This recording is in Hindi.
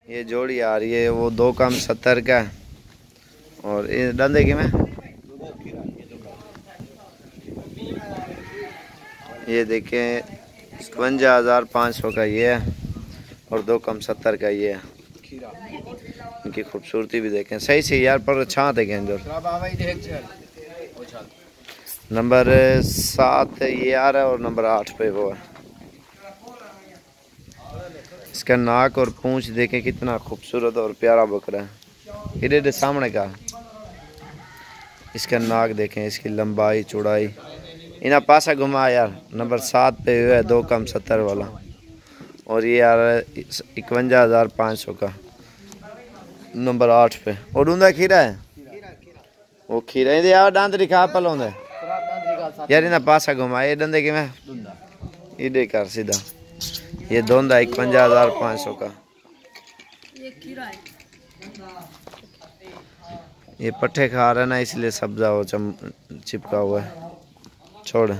ये जोड़ी आ रही है वो 2 कम 70 का। और ये डंदे की में ये देखें 52,500 का ये है और 2 कम 70 का ये है। इनकी खूबसूरती भी देखें सही से यार पर छा देखें जो नंबर 7 ये आ रहा है और नंबर 8 पे वो है। इसका नाक और पूंछ देखें कितना खूबसूरत और प्यारा बकरा है। इधर सामने का इसका नाक देखें, इसकी लंबाई चौड़ाई। इन्हें पासा घुमा यार। नंबर 7 पे हुआ है 2 कम 70 वाला और ये आ रहा है 51,500 का नंबर 8 पे। और ऊंधा खीरा है वो खीरा यार दांत दिखा पल होंगे यार। इन्हें पासा घुमा ये डंदे कि मैं इधे कर सीधा ये दोंदा 51,500 का। ये पट्ठे खा रहा है ना इसलिए सब्जा वो चिपका हुआ है। छोड़